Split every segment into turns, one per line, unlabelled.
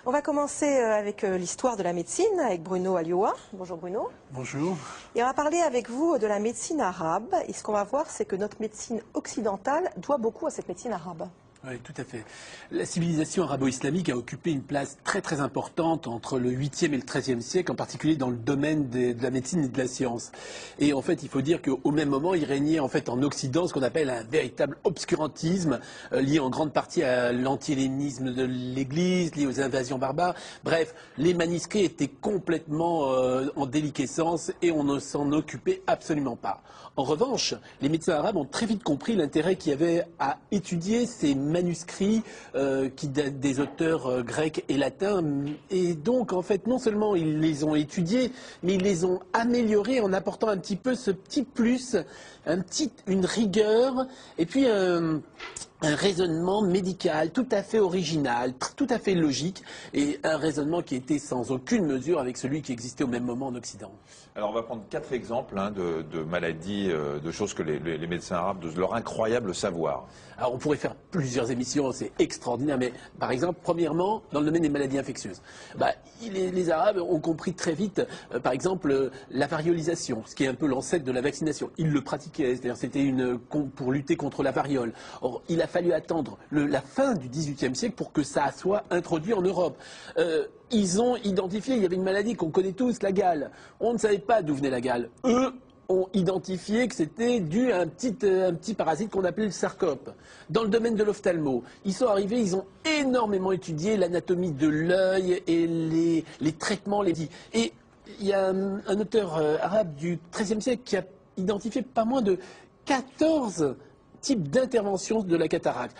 On va commencer avec l'histoire de la médecine, avec Bruno Alioua. Bonjour Bruno.
Bonjour.
Et on va parler avec vous de la médecine arabe. Et ce qu'on va voir, c'est que notre médecine occidentale doit beaucoup à cette médecine arabe.
Oui, tout à fait. La civilisation arabo-islamique a occupé une place très très importante entre le 8e et le 13e siècle, en particulier dans le domaine de la médecine et de la science. Et en fait, il faut dire qu'au même moment, il régnait en fait en Occident ce qu'on appelle un véritable obscurantisme, lié en grande partie à l'antihellénisme de l'Église, lié aux invasions barbares. Bref, les manuscrits étaient complètement en déliquescence et on ne s'en occupait absolument pas. En revanche, les médecins arabes ont très vite compris l'intérêt qu'il y avait à étudier ces manuscrits qui datent des auteurs grecs et latins. Et donc, en fait, non seulement ils les ont étudiés, mais ils les ont améliorés en apportant un petit peu ce petit plus, une rigueur, et puis un raisonnement médical tout à fait original, tout à fait logique, et un raisonnement qui était sans aucune mesure avec celui qui existait au même moment en Occident.
Alors on va prendre 4 exemples de maladies, de choses que les médecins arabes, de leur incroyable savoir.
Alors on pourrait faire plusieurs émissions, c'est extraordinaire, mais par exemple, premièrement, dans le domaine des maladies infectieuses, les Arabes ont compris très vite, par exemple, la variolisation, ce qui est un peu l'ancêtre de la vaccination. Ils le pratiquaient, c'est-à-dire c'était pour lutter contre la variole. Or, il a fallu attendre la fin du XVIIIe siècle pour que ça soit introduit en Europe. Ils ont identifié, il y avait une maladie qu'on connaît tous, la gale. On ne savait pas d'où venait la gale. Eux ont identifié que c'était dû à un petit parasite qu'on appelait le sarcope. Dans le domaine de l'ophtalmo, ils sont arrivés, ils ont énormément étudié l'anatomie de l'œil et les traitements. Et il y a un auteur arabe du XIIIe siècle qui a identifié pas moins de 14 type d'intervention de la cataracte.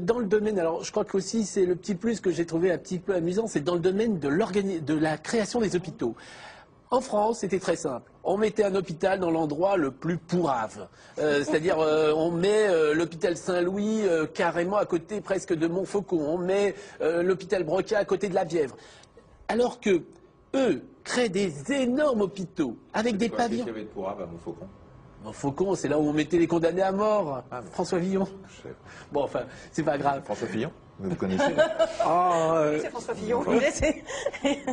Dans le domaine, alors je crois que aussi c'est le petit plus que j'ai trouvé un petit peu amusant, c'est dans le domaine de la création des hôpitaux. En France, c'était très simple. On mettait un hôpital dans l'endroit le plus pourrave. C'est-à-dire, on met l'hôpital Saint-Louis carrément à côté presque de Montfaucon. On met l'hôpital Broca à côté de la Bièvre. Alors que eux créent des énormes hôpitaux avec des pavillons.
Qu'est-ce qu'il y avait de pourrave à Montfaucon?
Montfaucon, c'est là où on mettait les condamnés à mort. François Villon. Bon, enfin, c'est pas grave.
François Fillon, vous connaissez?
C'est François Fillon.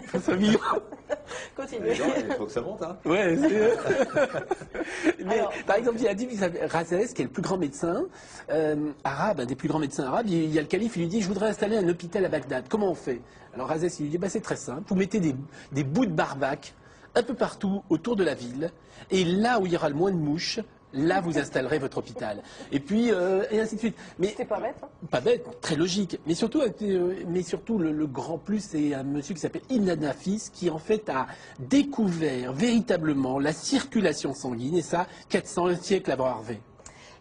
François Villon.
Continuez.
Il faut que ça monte, hein.
Ouais, mais, par exemple, il y a dit Razès, qui est le plus grand médecin arabe, un des plus grands médecins arabes, il y a le calife, il lui dit: je voudrais installer un hôpital à Bagdad. Comment on fait? Alors Razès, il lui dit: c'est très simple, vous mettez des bouts de barbac un peu partout autour de la ville, et là où il y aura le moins de mouches, là vous installerez votre hôpital. Et puis, et ainsi de suite. Mais
c'est pas bête, hein.
Pas bête, très logique. Mais surtout le grand plus, c'est un monsieur qui s'appelle Ibn Nafis, qui en fait a découvert véritablement la circulation sanguine, et ça, 400 siècles avant Harvey.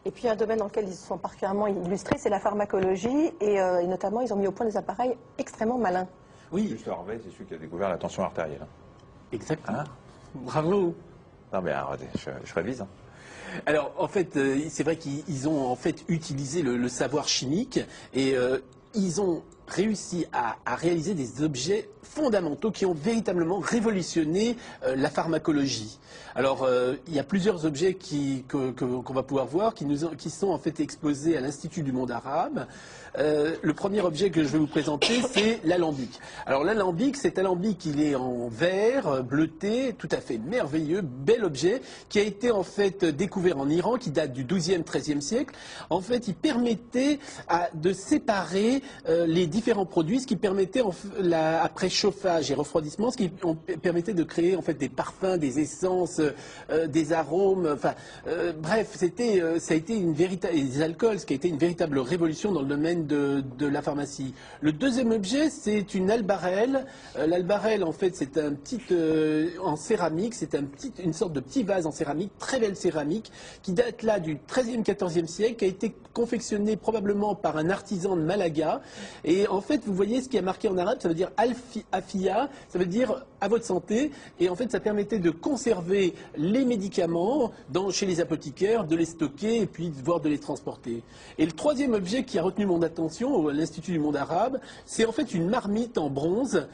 Et puis un domaine dans lequel ils sont particulièrement illustrés, c'est la pharmacologie, et notamment ils ont mis au point des appareils extrêmement malins.
Oui.
Juste Harvey, c'est celui qui a découvert la tension artérielle.
Exactement. Bravo.
Non mais arrêtez, je révise. Hein.
Alors, en fait, c'est vrai qu'ils ont en fait utilisé le savoir chimique et ils ont réussi à réaliser des objets fondamentaux qui ont véritablement révolutionné la pharmacologie. Alors, il y a plusieurs objets qu'on va pouvoir voir qui sont en fait exposés à l'Institut du monde arabe. Le premier objet que je vais vous présenter, c'est l'alambic. Alors l'alambic, cet alambic, il est en verre, bleuté, tout à fait merveilleux, bel objet, qui a été en fait découvert en Iran, qui date du XIIe, XIIIe siècle. En fait, il permettait de séparer les différents produits, ce qui permettait, après chauffage et refroidissement, ce qui permettait de créer en fait des parfums, des essences, des arômes, enfin, bref, ça a été une véritable, des alcools, ce qui a été une véritable révolution dans le domaine de la pharmacie. Le deuxième objet, c'est une albarelle. L'albarelle, en fait, c'est un petit, en céramique, c'est une sorte de petit vase en céramique, très belle céramique, qui date là du XIIIe, XIVe siècle, qui a été confectionné probablement par un artisan de Malaga. Et en fait, vous voyez ce qui est marqué en arabe, ça veut dire afia, ça veut dire à votre santé. Et en fait, ça permettait de conserver les médicaments chez les apothicaires, de les stocker et puis voire de les transporter. Et le troisième objet qui a retenu mon attention à l'Institut du monde arabe, c'est en fait une marmite en bronze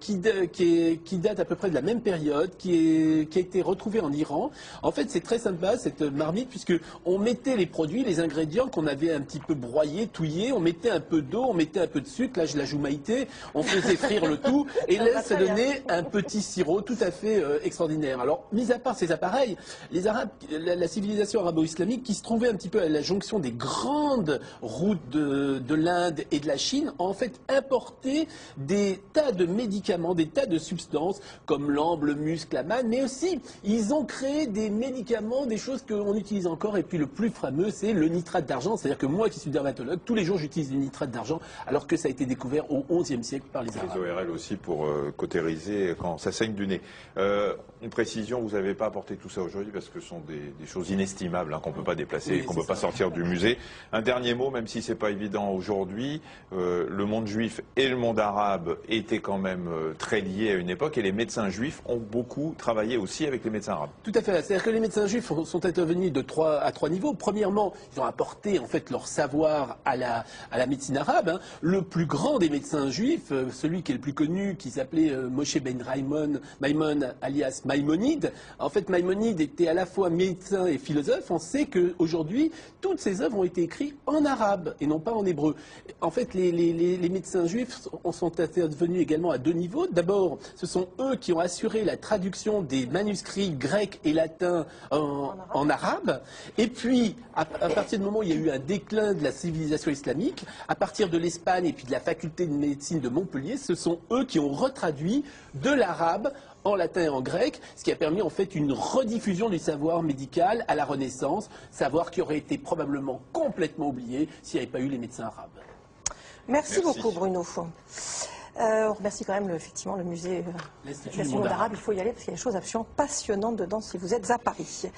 qui date à peu près de la même période, qui a été retrouvée en Iran. En fait, c'est très sympa cette marmite, puisque on mettait les produits, les ingrédients qu'on avait un petit peu broyés, touillés, on mettait un peu d'eau, on mettait un peu de de sucre, là je la joue Maïté, on faisait frire le tout, et là ça donnait un petit sirop tout à fait extraordinaire. Alors, mis à part ces appareils, les Arabes, la civilisation arabo-islamique qui se trouvait un petit peu à la jonction des grandes routes de l'Inde et de la Chine, a en fait importé des tas de médicaments, des tas de substances, comme l'ambre, le musc, la manne, mais aussi ils ont créé des médicaments, des choses qu'on utilise encore, et puis le plus fameux, c'est le nitrate d'argent. C'est-à-dire que moi qui suis dermatologue, tous les jours j'utilise du nitrate d'argent, alors que ça a été découvert au XIe siècle par les Arabes.
Les ORL aussi pour cautériser quand ça saigne du nez. Une précision, vous n'avez pas apporté tout ça aujourd'hui parce que ce sont des choses inestimables qu'on ne peut pas déplacer,
Oui,
qu'on ne peut pas sortir du musée. Un dernier mot, même si ce n'est pas évident aujourd'hui, le monde juif et le monde arabe étaient quand même très liés à une époque, et les médecins juifs ont beaucoup travaillé aussi avec les médecins arabes.
Tout à fait. C'est-à-dire que les médecins juifs sont intervenus à trois niveaux. Premièrement, ils ont apporté en fait leur savoir à la médecine arabe. Le plus grand des médecins juifs, celui qui est le plus connu, qui s'appelait Moshe ben Maimon alias Maïmonide. En fait, Maïmonide était à la fois médecin et philosophe. On sait qu'aujourd'hui, toutes ses œuvres ont été écrites en arabe et non pas en hébreu. En fait, les médecins juifs sont intervenus également à deux niveaux. D'abord, ce sont eux qui ont assuré la traduction des manuscrits grecs et latins en arabe. Et puis, à partir du moment où il y a eu un déclin de la civilisation islamique, à partir de l'Espagne et puis de la faculté de médecine de Montpellier, ce sont eux qui ont retraduit de l'arabe en latin et en grec, ce qui a permis en fait une rediffusion du savoir médical à la Renaissance, savoir qui aurait été probablement complètement oublié s'il n'y avait pas eu les médecins arabes.
Merci beaucoup Bruno. On remercie quand même effectivement le musée du monde arabe. Il faut y aller parce qu'il y a des choses absolument passionnantes dedans si vous êtes à Paris.